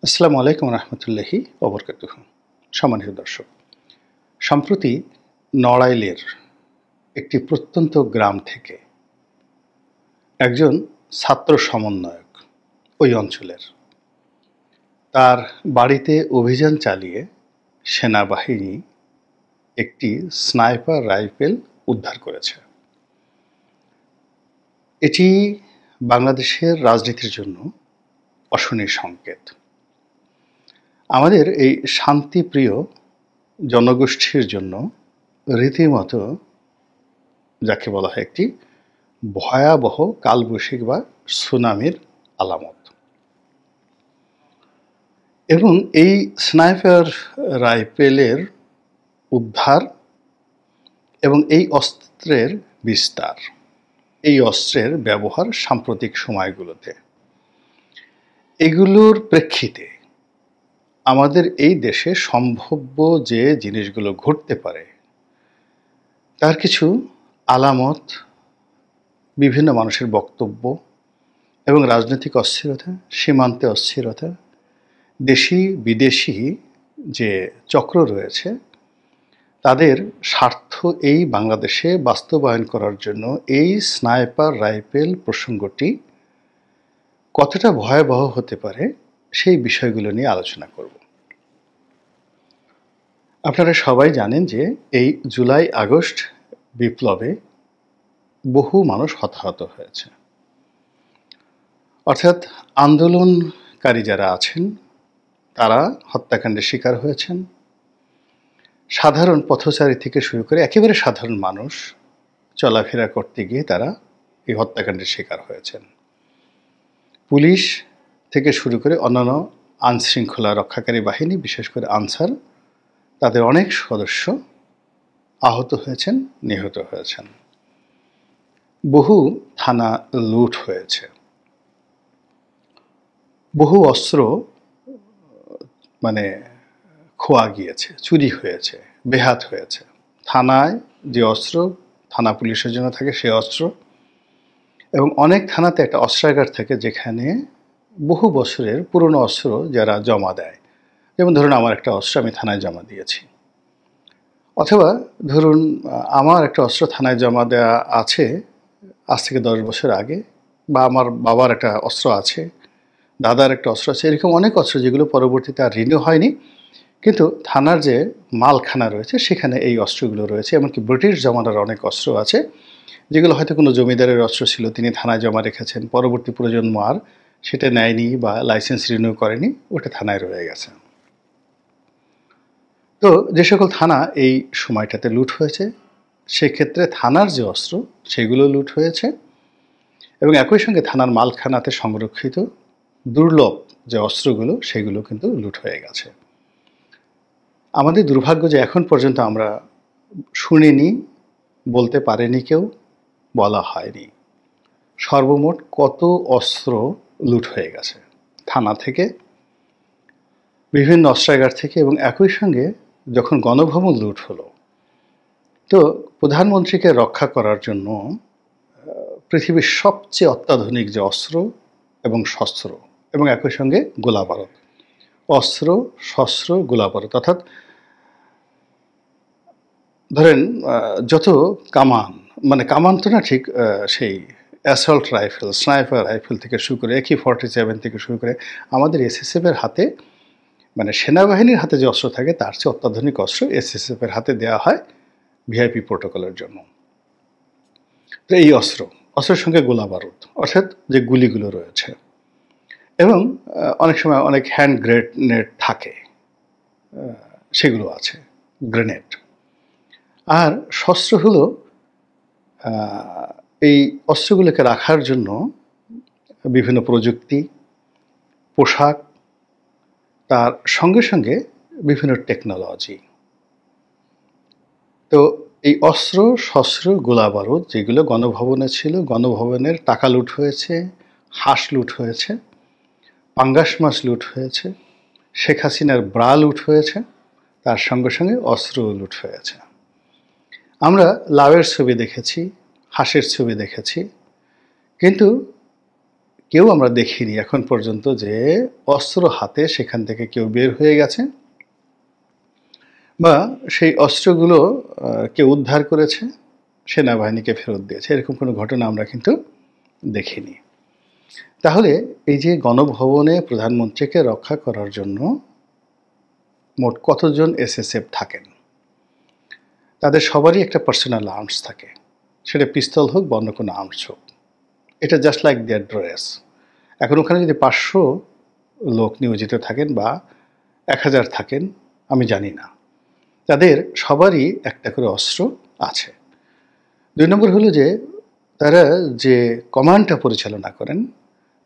আসসালামু আলাইকুম রহমতুল্লাহি ওবরকাতুহু। সম্মানিত দর্শক, সম্প্রতি নড়াইলের একটি প্রত্যন্ত গ্রাম থেকে একজন ছাত্র সমন্বয়ক ওই অঞ্চলের তার বাড়িতে অভিযান চালিয়ে সেনাবাহিনী একটি স্নাইপার রাইফেল উদ্ধার করেছে। এটি বাংলাদেশের রাজনীতির জন্য অশনির সংকেত। আমাদের এই শান্তিপ্রিয় জনগোষ্ঠীর জন্য রীতিমতো যাকে বলা হয় একটি ভয়াবহ কালবৈশাখী বা সুনামির আলামত। এবং এই স্নাইপার রাইফেলের উদ্ধার এবং এই অস্ত্রের বিস্তার, এই অস্ত্রের ব্যবহার সাম্প্রতিক সময়গুলোতে, এগুলোর প্রেক্ষিতে আমাদের এই দেশে সম্ভাব্য যে জিনিসগুলো ঘটতে পারে তার কিছু আলামত, বিভিন্ন মানুষের বক্তব্য এবং রাজনৈতিক অস্থিরতা, সীমান্তে অস্থিরতা, দেশি বিদেশি যে চক্র রয়েছে তাদের স্বার্থ এই বাংলাদেশে বাস্তবায়ন করার জন্য এই স্নাইপার রাইফেল প্রসঙ্গটি কতটা ভয়াবহ হতে পারে সেই বিষয়গুলো নিয়ে আলোচনা করব। আপনারা সবাই জানেন যে এই জুলাই আগস্ট বিপ্লবে বহু মানুষ হতাহত হয়েছে, অর্থাৎ আন্দোলনকারী যারা আছেন তারা হত্যাকাণ্ডের শিকার হয়েছেন। সাধারণ পথচারী থেকে শুরু করে একেবারে সাধারণ মানুষ চলাফেরা করতে গিয়ে তারা এই হত্যাকাণ্ডের শিকার হয়েছেন। পুলিশ থেকে শুরু করে অন্যান্য আইনশৃঙ্খলা রক্ষাকারী বাহিনী, বিশেষ করে আনসার, তাদের অনেক সদস্য আহত হয়েছেন, নিহত হয়েছেন। বহু থানা লুট হয়েছে, বহু অস্ত্র খোয়া গিয়েছে, চুরি হয়েছে, বেহাত হয়েছে। থানায় যে অস্ত্র থানা পুলিশের জন্য থাকে সেই অস্ত্র, এবং অনেক থানাতে একটা অস্ত্রাগার থাকে যেখানে বহু বছরের পুরনো অস্ত্র যারা জমা দেয়, যেমন ধরুন আমার একটা অস্ত্র আমি থানায় জমা দিয়েছি, অথবা ধরুন আমার একটা অস্ত্র থানায় জমা দেওয়া আছে আজ থেকে 10 বছর আগে, বা আমার বাবার একটা অস্ত্র আছে, দাদার একটা অস্ত্র আছে, এরকম অনেক অস্ত্র যেগুলো পরবর্তীতে আর রিনিউ হয়নি, কিন্তু থানার যে মালখানা রয়েছে সেখানে এই অস্ত্রগুলো রয়েছে। এমনকি ব্রিটিশ জমানার অনেক অস্ত্র আছে যেগুলো হয়তো কোনো জমিদারের অস্ত্র ছিল, তিনি থানায় জমা রেখেছেন, পরবর্তী প্রজন্ম আর সেটা নেয়নি বা লাইসেন্স রিনিউ করেনি, ওটা থানায় রয়ে গেছে। তো যে সকল থানা এই সময়টাতে লুট হয়েছে সেক্ষেত্রে থানার যে অস্ত্র সেগুলো লুট হয়েছে, এবং একই সঙ্গে থানার মালখানাতে সংরক্ষিত দুর্লভ যে অস্ত্রগুলো সেগুলো কিন্তু লুট হয়ে গেছে। আমাদের দুর্ভাগ্য যে এখন পর্যন্ত আমরা শুনিনি, বলতে পারেনি কেউ, বলা হয়নি সর্বমোট কত অস্ত্র লুট হয়ে গেছে থানা থেকে, বিভিন্ন অস্ত্রাগার থেকে। এবং একই সঙ্গে যখন গণভবন লুট হলো, তো প্রধানমন্ত্রীকে রক্ষা করার জন্য পৃথিবীর সবচেয়ে অত্যাধুনিক যে অস্ত্র এবং শস্ত্র, এবং একই সঙ্গে গোলাবারুদ, অস্ত্র শস্ত্র গোলাবারুদ, অর্থাৎ ধরেন যত কামান, কামান তো না ঠিক, সেই অ্যাসল্ট রাইফেল, স্নাইপার রাইফেল থেকে শুরু করে AK-47 থেকে শুরু করে আমাদের SSF-এর হাতে, সেনাবাহিনীর হাতে যে অস্ত্র থাকে তার চেয়ে অত্যাধুনিক অস্ত্র SSF-এর হাতে দেওয়া হয় VIP প্রোটোকলের জন্য। তো এই অস্ত্রের সঙ্গে গোলাবারুদ, অর্থাৎ যে গুলিগুলো রয়েছে, এবং অনেক সময় অনেক হ্যান্ড গ্রেনেড থাকে, সেগুলো আছে, গ্রেনেড। আর শস্ত্র হলো এই অস্ত্রগুলোকে রাখার জন্য বিভিন্ন প্রযুক্তি, পোশাক, তার সঙ্গে সঙ্গে বিভিন্ন টেকনোলজি। তো এই অস্ত্র শস্ত্র গোলাবারুদ যেগুলো গণভবনে ছিল, গণভবনের টাকা লুট হয়েছে, হাঁস লুট হয়েছে, পাঙ্গাস মাছ লুট হয়েছে, শেখ হাসিনার ব্রা লুট হয়েছে, তার সঙ্গে সঙ্গে অস্ত্র লুট হয়েছে। আমরা লাউয়ের ছবি দেখেছি, হাঁসের ছবি দেখেছি, কিন্তু কেউ আমরা দেখিনি এখন পর্যন্ত যে অস্ত্র হাতে সেখান থেকে কেউ বের হয়ে গেছে বা সেই অস্ত্রগুলো কেউ উদ্ধার করেছে, সেনাবাহিনীকে ফেরত দিয়েছে, এরকম কোনো ঘটনা আমরা কিন্তু দেখিনি। তাহলে এই যে গণভবনে প্রধানমন্ত্রীকে রক্ষা করার জন্য মোট কতজন এসএসএফ থাকেন? তাদের সবারই একটা পার্সোনাল আর্মস থাকে, সেটা পিস্তল হোক বা অন্য কোনো আর্মস হোক। এটা জাস্ট লাইক দেয়ার ড্রেস। এখন ওখানে যদি 500 লোক নিয়োজিত থাকেন বা 1000 থাকেন, আমি জানি না, তাদের সবারই একটা করে অস্ত্র আছে। 2 নম্বর হলো যে তারা যে কমান্ডটা পরিচালনা করেন,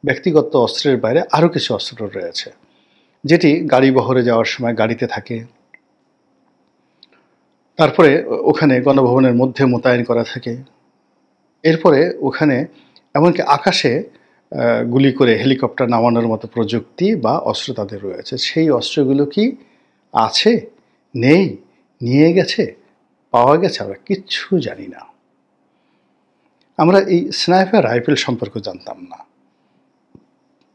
ব্যক্তিগত অস্ত্রের বাইরে আরও কিছু অস্ত্র রয়েছে, যেটি গাড়ি বহরে যাওয়ার সময় গাড়িতে থাকে, তারপরে ওখানে গণভবনের মধ্যে মোতায়েন করা থাকে, এরপরে ওখানে এমনকি আকাশে গুলি করে হেলিকপ্টার নামানোর মতো প্রযুক্তি বা অস্ত্র তাদের রয়েছে। সেই অস্ত্রগুলো কি আছে, নেই, নিয়ে গেছে, পাওয়া গেছে, আমরা কিচ্ছু জানি না। আমরা এই স্নাইপার রাইফেল সম্পর্কে জানতাম না।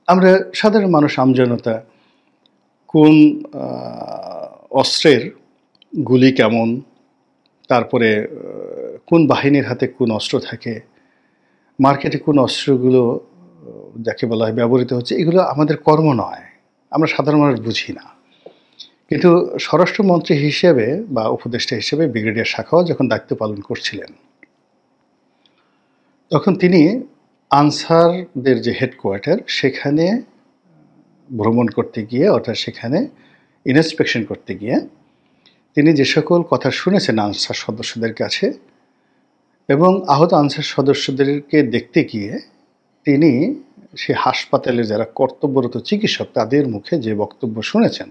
আমরা সাধারণ মানুষ, আমজনতা, কোন অস্ত্রের গুলি কেমন, তারপরে কোন বাহিনীর হাতে কোন অস্ত্র থাকে, মার্কেটে কোন অস্ত্রগুলো যাকে বলা হয় ব্যবহৃত হচ্ছে, এগুলো আমাদের কর্ম নয়, আমরা সাধারণ মানুষ বুঝি না। কিন্তু স্বরাষ্ট্রমন্ত্রী হিসেবে বা উপদেষ্টা হিসেবে ব্রিগেডিয়ার শাখাওয়াত যখন দায়িত্ব পালন করছিলেন, তখন তিনি আনসারদের যে হেডকোয়ার্টার সেখানে ভ্রমণ করতে গিয়ে, অর্থাৎ সেখানে ইন্সপেকশন করতে গিয়ে তিনি যে সকল কথা শুনেছেন আনসার সদস্যদের কাছে এবং আহত আনসার সদস্যদেরকে দেখতে গিয়ে তিনি সে হাসপাতালের যারা কর্তব্যরত চিকিৎসক তাদের মুখে যে বক্তব্য শুনেছেন,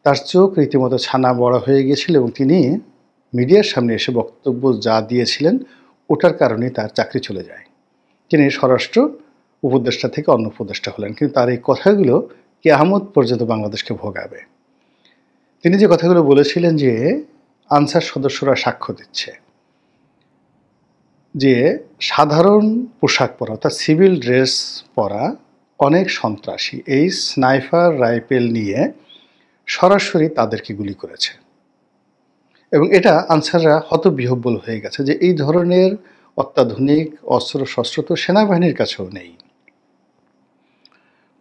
তার চোখ রীতিমতো ছানা বড়া হয়ে গিয়েছিল এবং তিনি মিডিয়ার সামনে এসে বক্তব্য যা দিয়েছিলেন ওটার কারণে তার চাকরি চলে যায়। তিনি স্বরাষ্ট্র উপদেষ্টা থেকে অন্য উপদেষ্টা হলেন, কিন্তু তার এই কথাগুলো কিয়ামত পর্যন্ত বাংলাদেশকে ভোগাবে। তিনি যে কথাগুলো বলেছিলেন যে আনসার সদস্যরা সাক্ষ্য দিচ্ছে যে সাধারণ পোশাক পরা, অর্থাৎ সিভিল ড্রেস পরা অনেক সন্ত্রাসী এই স্নাইপার রাইফেল নিয়ে সরাসরি তাদেরকে গুলি করেছে এবং এটা আনসাররা হতবিহ্বল হয়ে গেছে যে এই ধরনের অত্যাধুনিক অস্ত্র শস্ত্র তো সেনাবাহিনীর কাছেও নেই,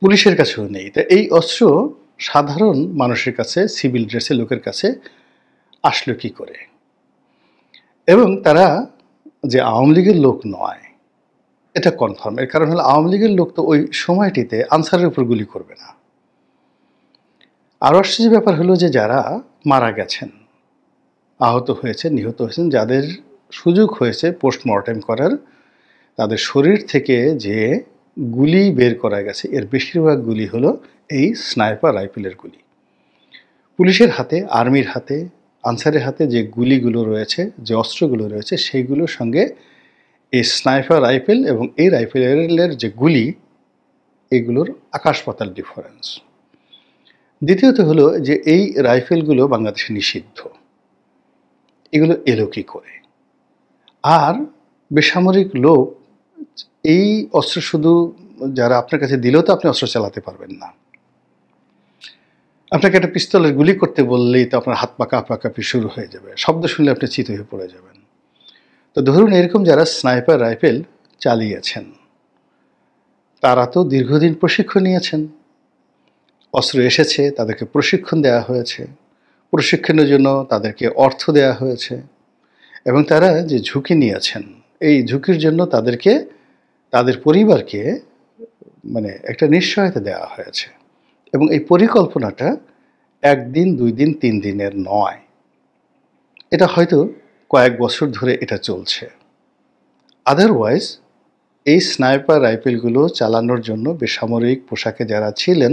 পুলিশের কাছেও নেই। তা এই অস্ত্র সাধারণ মানুষের কাছে, সিভিল ড্রেসের লোকের কাছে আসলো কি করে? এবং তারা যে আওয়ামী লীগের লোক নয় এটা কনফার্ম। এর কারণ হলো আওয়ামী লীগের লোক তো ওই সময়টিতে আনসারের উপর গুলি করবে না। আরও আশ্চর্য ব্যাপার হলো যে যারা মারা গেছেন, আহত হয়েছেন, নিহত হয়েছেন, যাদের সুযোগ হয়েছে পোস্টমর্টেম করার, তাদের শরীর থেকে যে গুলি বের করা গেছে এর বেশিরভাগ গুলি হলো এই স্নাইপার রাইফেলের গুলি। পুলিশের হাতে, আর্মির হাতে, আনসারের হাতে যে গুলিগুলো রয়েছে, যে অস্ত্রগুলো রয়েছে, সেইগুলোর সঙ্গে এই স্নাইপার রাইফেল এবং এই রাইফেলের যে গুলি, এগুলোর আকাশ পাতাল ডিফারেন্স। দ্বিতীয়ত হলো যে এই রাইফেলগুলো বাংলাদেশে নিষিদ্ধ, এগুলো এলো কি করে? আর বেসামরিক লোক এই অস্ত্র শুধু যারা আপনার কাছে দিলেও তো আপনি অস্ত্র চালাতে পারবেন না। আপনাকে একটা পিস্তলের গুলি করতে বললেই তো আপনার হাত পা কাঁপাকাঁপি শুরু হয়ে যাবে, শব্দ শুনলে আপনি চিত হয়ে পড়ে যাবেন। তো ধরুন এরকম যারা স্নাইপার রাইফেল চালিয়েছেন তারা তো দীর্ঘদিন প্রশিক্ষণ নিয়েছেন, অস্ত্র এসেছে, তাদেরকে প্রশিক্ষণ দেওয়া হয়েছে, প্রশিক্ষণের জন্য তাদেরকে অর্থ দেওয়া হয়েছে এবং তারা যে ঝুঁকি নিয়েছেন এই ঝুঁকির জন্য তাদেরকে, তাদের পরিবারকে একটা নিশ্চয়তা দেওয়া হয়েছে এবং এই পরিকল্পনাটা 1 দিন 2 দিন 3 দিনের নয়, এটা হয়তো কয়েক বছর ধরে এটা চলছে। আদারওয়াইজ এই স্নাইপার রাইফেলগুলো চালানোর জন্য বেসামরিক পোশাকে যারা ছিলেন